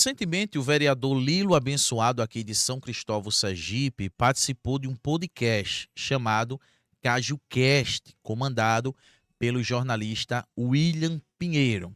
Recentemente, o vereador Lilo Abençoado, aqui de São Cristóvão, Sergipe, participou de um podcast chamado CajuCast, comandado pelo jornalista William Pinheiro.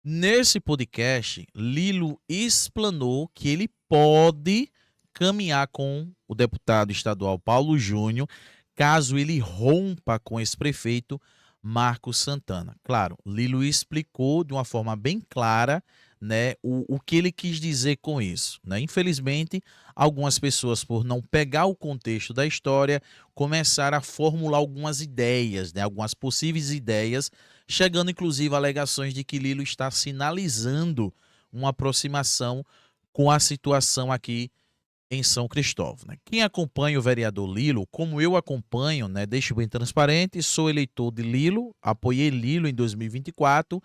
Nesse podcast, Lilo explanou que ele pode caminhar com o deputado estadual Paulo Júnior, caso ele rompa com esse prefeito Marcos Santana. Claro, Lilo explicou de uma forma bem clara, né, o que ele quis dizer com isso, né? Infelizmente, algumas pessoas, por não pegar o contexto da história, começaram a formular algumas ideias, né, algumas possíveis ideias, chegando inclusive a alegações de que Lilo está sinalizando uma aproximação com a situação aqui em São Cristóvão, né? Quem acompanha o vereador Lilo, como eu acompanho, né, deixo bem transparente, sou eleitor de Lilo, apoiei Lilo em 2024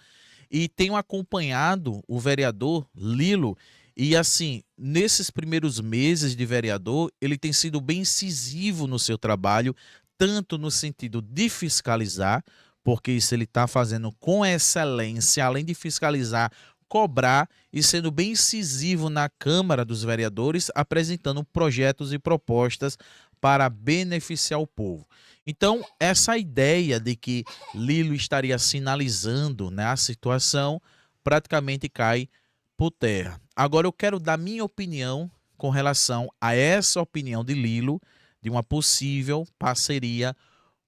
e tenho acompanhado o vereador Lilo. E assim, nesses primeiros meses de vereador, ele tem sido bem incisivo no seu trabalho, tanto no sentido de fiscalizar, porque isso ele está fazendo com excelência, além de fiscalizar, cobrar e sendo bem incisivo na Câmara dos Vereadores, apresentando projetos e propostas para beneficiar o povo. Então, essa ideia de que Lilo estaria sinalizando, né, a situação praticamente cai por terra. Agora, eu quero dar minha opinião com relação a essa opinião de Lilo, de uma possível parceria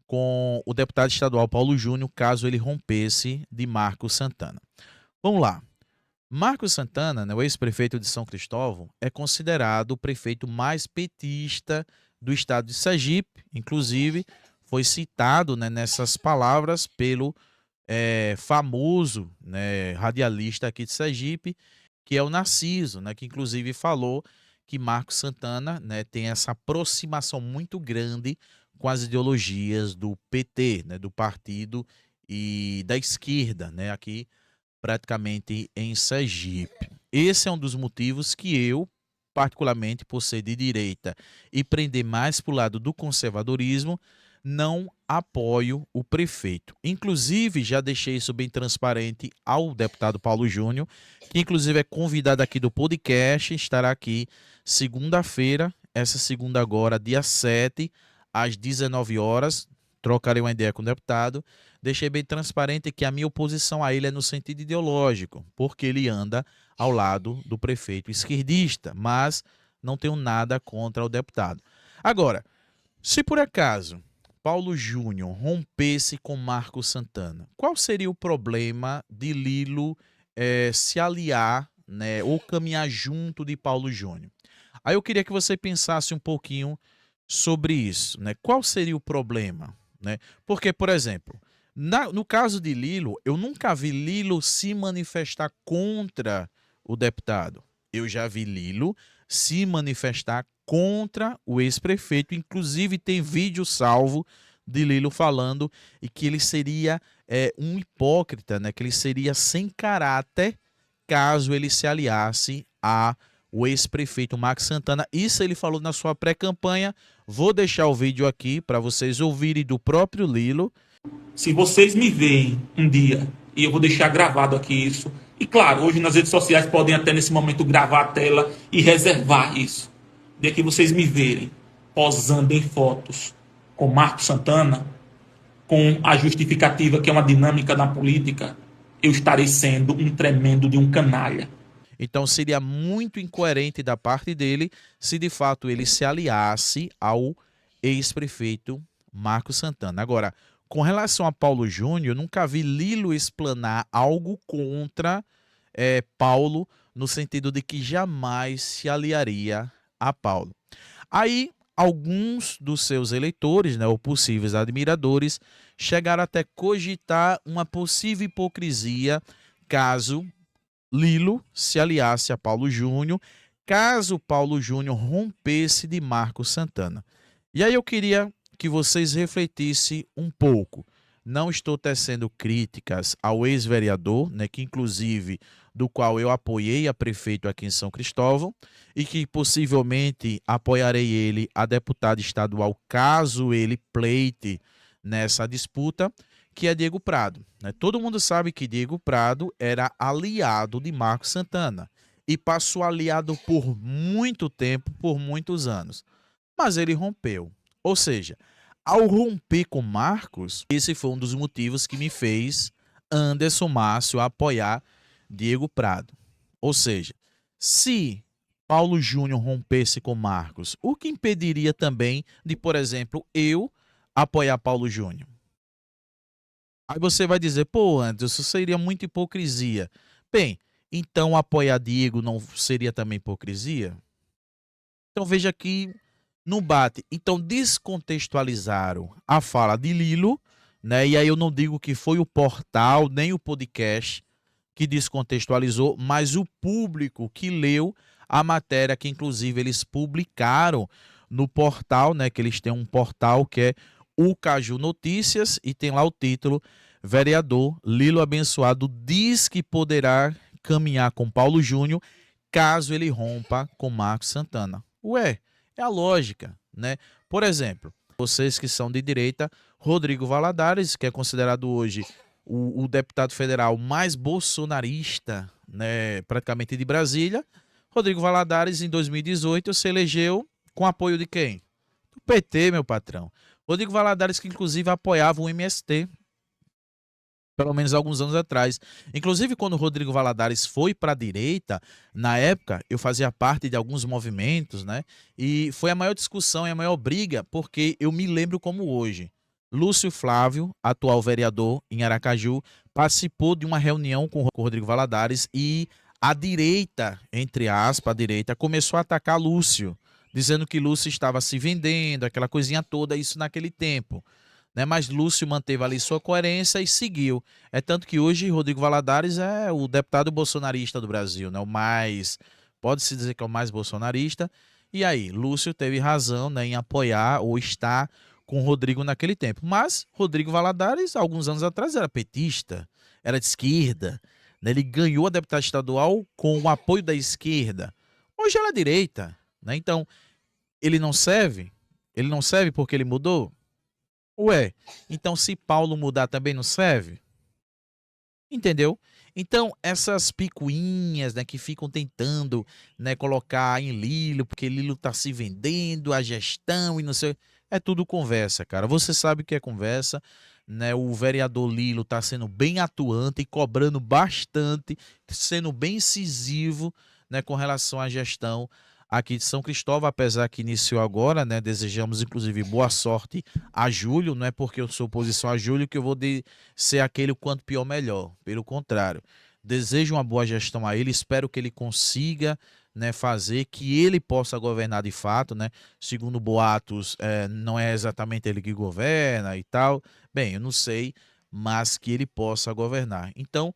com o deputado estadual Paulo Júnior, caso ele rompesse de Marcos Santana. Vamos lá. Marcos Santana, né, o ex-prefeito de São Cristóvão, é considerado o prefeito mais petista do estado de Sergipe. Inclusive, foi citado, né, nessas palavras pelo famoso, né, radialista aqui de Sergipe, que é o Narciso, né, que inclusive falou que Marcos Santana, né, tem essa aproximação muito grande com as ideologias do PT, né, do partido e da esquerda, né, aqui praticamente em Sergipe. Esse é um dos motivos que eu, particularmente por ser de direita e prender mais para o lado do conservadorismo, não apoio o prefeito. Inclusive, já deixei isso bem transparente ao deputado Paulo Júnior, que inclusive é convidado aqui do podcast, estará aqui segunda-feira, essa segunda agora, dia 7, às 19 horas, trocarei uma ideia com o deputado. Deixei bem transparente que a minha oposição a ele é no sentido ideológico, porque ele anda ao lado do prefeito esquerdista, mas não tenho nada contra o deputado. Agora, se por acaso Paulo Júnior rompesse com Marcos Santana, qual seria o problema de Lilo se aliar, né, ou caminhar junto de Paulo Júnior? Aí eu queria que você pensasse um pouquinho sobre isso, né? Qual seria o problema, né? Porque, por exemplo, no caso de Lilo, eu nunca vi Lilo se manifestar contra o deputado. Eu já vi Lilo se manifestar contra o ex-prefeito. Inclusive, tem vídeo salvo de Lilo falando e que ele seria um hipócrita, né? Que ele seria sem caráter caso ele se aliasse a o ex-prefeito Max Santana. Isso ele falou na sua pré-campanha. Vou deixar o vídeo aqui para vocês ouvirem do próprio Lilo. Se vocês me veem um dia, e eu vou deixar gravado aqui isso, e claro, hoje nas redes sociais podem até nesse momento gravar a tela e reservar isso. De que vocês me verem posando em fotos com Marcos Santana, com a justificativa que é uma dinâmica na política, eu estarei sendo um tremendo de um canalha. Então seria muito incoerente da parte dele se de fato ele se aliasse ao ex-prefeito Marcos Santana. Agora, com relação a Paulo Júnior, eu nunca vi Lilo explanar algo contra Paulo, no sentido de que jamais se aliaria a Paulo. Aí, alguns dos seus eleitores, né, ou possíveis admiradores, chegaram até cogitar uma possível hipocrisia caso Lilo se aliasse a Paulo Júnior, caso Paulo Júnior rompesse de Marcos Santana. E aí eu queria que vocês refletissem um pouco. Não estou tecendo críticas ao ex-vereador, né, que inclusive do qual eu apoiei a prefeito aqui em São Cristóvão e que possivelmente apoiarei ele a deputado estadual caso ele pleite nessa disputa, que é Diego Prado, né? Todo mundo sabe que Diego Prado era aliado de Marcos Santana. e passou aliado por muito tempo, por muitos anos. Mas ele rompeu. Ou seja, ao romper com Marcos, esse foi um dos motivos que me fez Anderson Márcio apoiar Diego Prado. Ou seja, se Paulo Júnior rompesse com Marcos, o que impediria também de, por exemplo, eu apoiar Paulo Júnior? Aí você vai dizer, pô, Anderson, isso seria muita hipocrisia. Bem, então apoiar Diego não seria também hipocrisia? Então veja que não bate. Então descontextualizaram a fala de Lilo, né? E aí eu não digo que foi o portal nem o podcast que descontextualizou, mas o público que leu a matéria que inclusive eles publicaram no portal, né? Que eles têm um portal que é o Caju Notícias e tem lá o título: Vereador Lilo Abençoado diz que poderá caminhar com Paulo Júnior caso ele rompa com Marcos Santana. Ué, é a lógica, né? Por exemplo, vocês que são de direita, Rodrigo Valadares, que é considerado hoje o deputado federal mais bolsonarista, né, praticamente de Brasília. Rodrigo Valadares, em 2018, se elegeu com apoio de quem? Do PT, meu patrão. Rodrigo Valadares, que inclusive apoiava o MST, pelo menos alguns anos atrás. Inclusive, quando o Rodrigo Valadares foi para a direita, na época, eu fazia parte de alguns movimentos, né? E foi a maior discussão e a maior briga, porque eu me lembro como hoje. Lúcio Flávio, atual vereador em Aracaju, participou de uma reunião com o Rodrigo Valadares e a direita, entre aspas, a direita, começou a atacar Lúcio, dizendo que Lúcio estava se vendendo, aquela coisinha toda, isso naquele tempo, né? Mas Lúcio manteve ali sua coerência e seguiu. É tanto que hoje Rodrigo Valadares é o deputado bolsonarista do Brasil, né? O mais, pode-se dizer que é o mais bolsonarista. E aí, Lúcio teve razão, né, em apoiar ou estar com Rodrigo naquele tempo. Mas Rodrigo Valadares, alguns anos atrás, era petista, era de esquerda, né? Ele ganhou a deputada estadual com o apoio da esquerda. Hoje ela é direita, né? Então, ele não serve? Ele não serve porque ele mudou? Ué, então se Paulo mudar também não serve? Entendeu? Então, essas picuinhas, né, que ficam tentando, né, colocar em Lilo, porque Lilo tá se vendendo, a gestão e não sei, é tudo conversa, cara. Você sabe o que é conversa, né? O vereador Lilo tá sendo bem atuante e cobrando bastante, sendo bem incisivo, né, com relação à gestão aqui de São Cristóvão, apesar que iniciou agora, né? Desejamos inclusive boa sorte a Júlio, não é porque eu sou oposição a Júlio que eu vou ser aquele o quanto pior melhor. Pelo contrário, desejo uma boa gestão a ele, espero que ele consiga, né, fazer que ele possa governar de fato, né? Segundo boatos, não é exatamente ele que governa e tal. Bem, eu não sei, mas que ele possa governar. Então,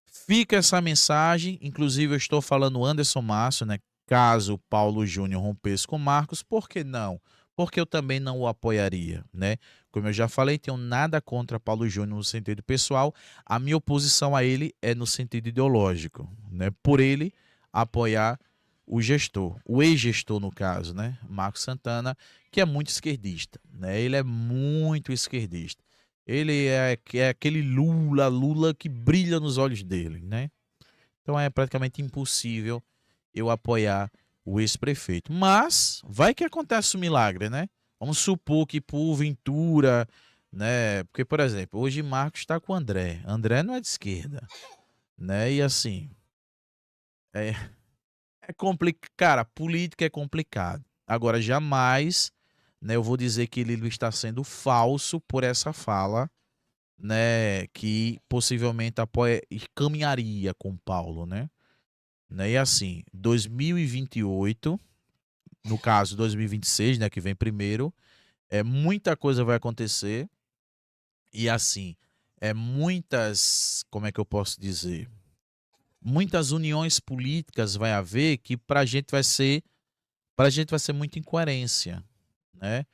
fica essa mensagem. Inclusive, eu estou falando Anderson Márcio, né? Caso Paulo Júnior rompesse com Marcos, por que não? Porque eu também não o apoiaria, né? Como eu já falei, tenho nada contra Paulo Júnior no sentido pessoal. A minha oposição a ele é no sentido ideológico, né? Por ele apoiar o gestor, o ex-gestor no caso, né? Marcos Santana, que é muito esquerdista, né? Ele é muito esquerdista. Ele é aquele Lula que brilha nos olhos dele, né? Então é praticamente impossível eu apoiar o ex-prefeito. Mas vai que acontece um milagre, né? Vamos supor que porventura, né? Porque, por exemplo, hoje Marcos está com o André. André não é de esquerda, né? E assim, é, é complicado. Cara, política é complicado. Agora, jamais, né? Eu vou dizer que Lilo está sendo falso por essa fala, né? Que possivelmente apoia e caminharia com Paulo, né? E assim, 2028, no caso 2026, né, que vem primeiro, muita coisa vai acontecer e assim, muitas, como é que eu posso dizer? Muitas uniões políticas vai haver que pra gente vai ser muita incoerência, né?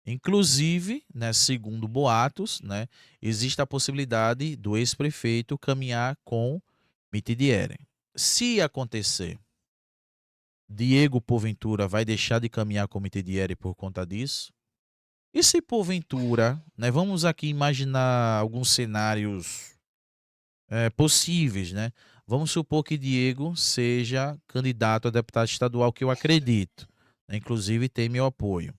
Inclusive, né, segundo boatos, né, existe a possibilidade do ex-prefeito caminhar com Mitidiere. Se acontecer, Diego porventura vai deixar de caminhar com Mitidiere por conta disso? E se porventura, né, vamos aqui imaginar alguns cenários possíveis, né? Vamos supor que Diego seja candidato a deputado estadual, que eu acredito, né? Inclusive tem meu apoio.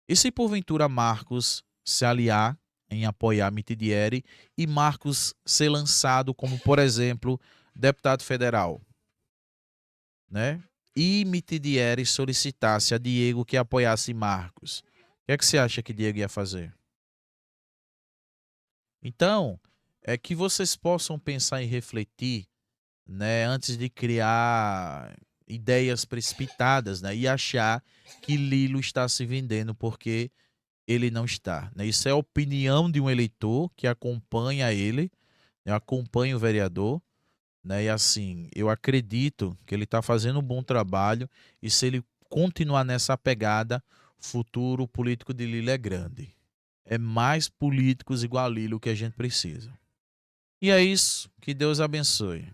E se porventura Marcos se aliar em apoiar Mitidieri e Marcos ser lançado como, por exemplo, deputado federal, né? E Mitidieri solicitasse a Diego que apoiasse Marcos, o que é que você acha que Diego ia fazer? Então, é que vocês possam pensar e refletir, né, antes de criar ideias precipitadas, né, e achar que Lilo está se vendendo porque ele não está, né? Isso é a opinião de um eleitor que acompanha ele, né, acompanha o vereador, né? E assim, eu acredito que ele está fazendo um bom trabalho e se ele continuar nessa pegada, o futuro político de Lilo é grande. É mais políticos igual a Lilo que a gente precisa. E é isso. Que Deus abençoe.